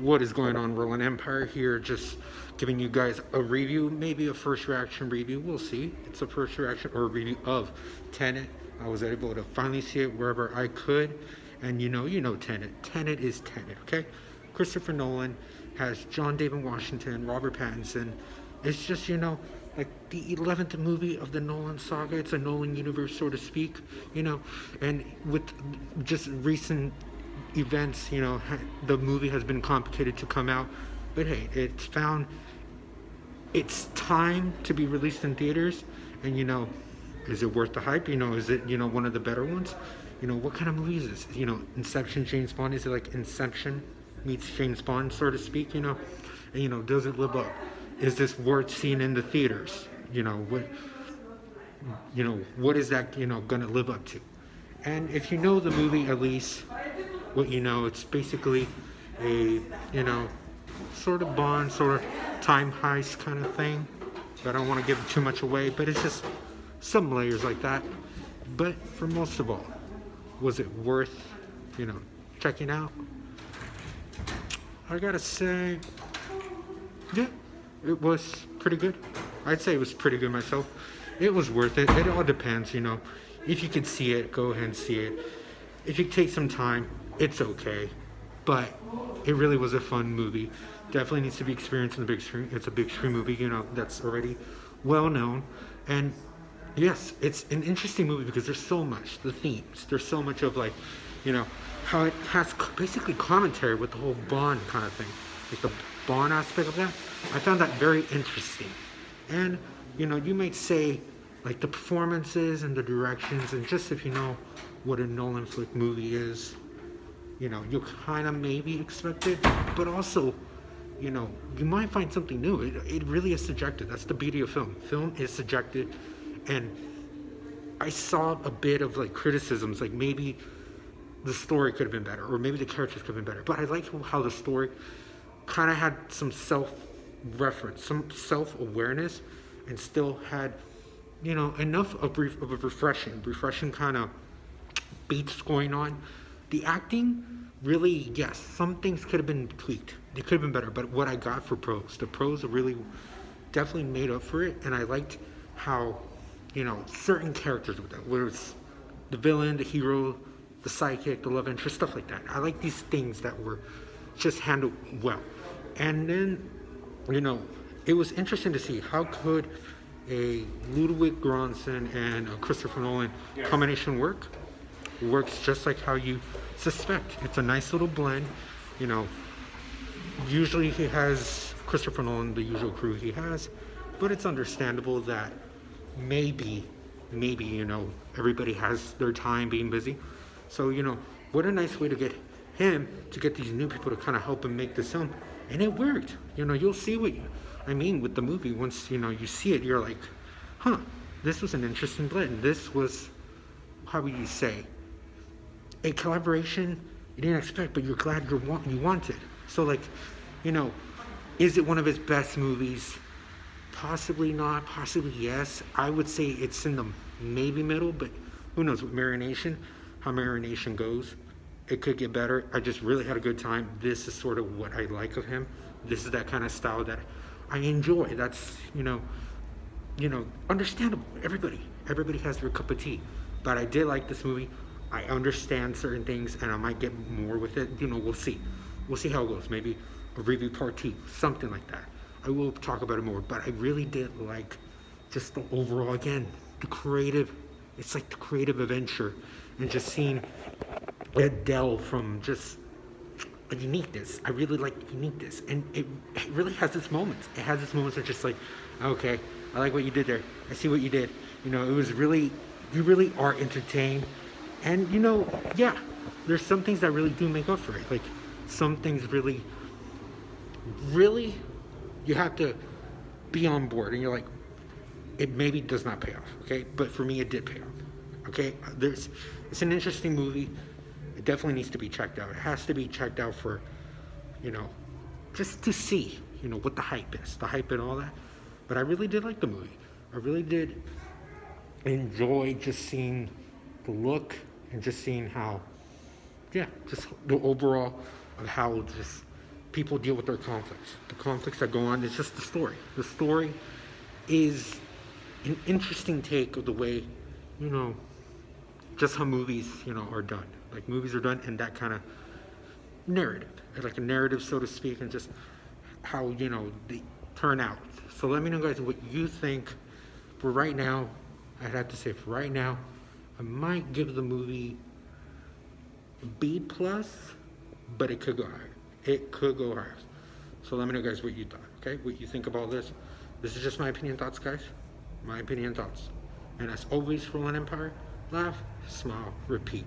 What is going on, Roland Empire here? Just giving you guys a review, maybe a first reaction review. We'll see. It's a first reaction or a review of Tenet. I was able to finally see it wherever I could, and you know Tenet. Tenet is Tenet, okay? Christopher Nolan has John David Washington, Robert Pattinson. It's just like the 11th movie of the Nolan saga. It's a Nolan universe, so to speak. And with just recent events, the movie has been complicated to come out, but hey, it's found its time to be released in theaters, and is it worth the hype? Is it one of the better ones? What kind of movie is this? Inception, James Bond. Is it like Inception meets James Bond, so to speak? And does it live up? Is this worth seeing in the theaters? What is that gonna live up to? And if you know the movie, at least it's basically a sort of Bond, sort of time heist kind of thing. But I don't want to give too much away, but it's just some layers like that. But for most of all, was it worth checking out? I gotta say, yeah, it was pretty good. I'd say it was pretty good myself. It was worth it. It all depends, if you can see it, go ahead and see it. If you take some time, it's okay, but it really was a fun movie. Definitely needs to be experienced in the big screen. It's a big screen movie, that's already well known. And yes, it's an interesting movie because there's so much, the themes, there's so much of how it has basically commentary with the whole Bond kind of thing, like the Bond aspect of that. I found that very interesting. And you might say like the performances and the directions, and just if you know what a Nolan flick movie is, you'll kind of maybe expect it, but also, you might find something new. It really is subjective. That's the beauty of film. Film is subjective, and I saw a bit of like criticisms, like maybe the story could have been better, or maybe the characters could have been better. But I like how the story kind of had some self-reference, some self-awareness, and still had, enough of a refreshing kind of beats going on. The acting, really, yes, some things could have been tweaked. They could have been better, but what I got for the pros really definitely made up for it, and I liked how, certain characters with that, whether it's the villain, the hero, the sidekick, the love interest, stuff like that. I like these things that were just handled well. And then, it was interesting to see how could a Ludwig Göransson and a Christopher Nolan combination work. Works just like how you suspect. It's a nice little blend. Usually he has Christopher Nolan, the usual crew he has, but it's understandable that maybe everybody has their time being busy. So what a nice way to get him to get these new people to kind of help him make this film, and it worked. You'll see what I mean with the movie. Once you see it, you're like, huh, this was an interesting blend. This was, how would you say, a collaboration you didn't expect, but you're glad you wanted. So is it one of his best movies? Possibly not, possibly yes. I would say it's in the maybe middle, but who knows with how Marination goes. It could get better. I just really had a good time. This is sort of what I like of him. This is that kind of style that I enjoy. That's, understandable. Everybody has their cup of tea. But I did like this movie. I understand certain things, and I might get more with it. We'll see. We'll see how it goes. Maybe a review part 2, something like that. I will talk about it more, but I really did like just the overall, again, the creative. It's like the creative adventure, and just seeing it delve from just a uniqueness. I really like uniqueness, and it really has its moments. It has its moments of just like, okay, I like what you did there. I see what you did. It was really, you really are entertained. And yeah, there's some things that really do make up for it. Like some things really, you have to be on board, and you're like, it maybe does not pay off, okay? But for me, it did pay off, okay? It's an interesting movie. It definitely needs to be checked out. It has to be checked out for, just to see, what the hype and all that. But I really did like the movie. I really did enjoy just seeing the look and just seeing how, just the overall of how just people deal with their conflicts. The conflicts that go on, it's just the story. The story is an interesting take of the way, you know, just how movies, you know, are done. Like movies are done in that kind of narrative, like a narrative, so to speak, and just how, you know, they turn out. So let me know, guys, what you think. For right now, I'd have to say, for right now, I might give the movie B plus, but it could go higher. It could go higher. So let me know, guys, what you thought. Okay, what you think about this. This is just my opinion, thoughts, guys. My opinion, thoughts. And as always, for One Empire, laugh, smile, repeat.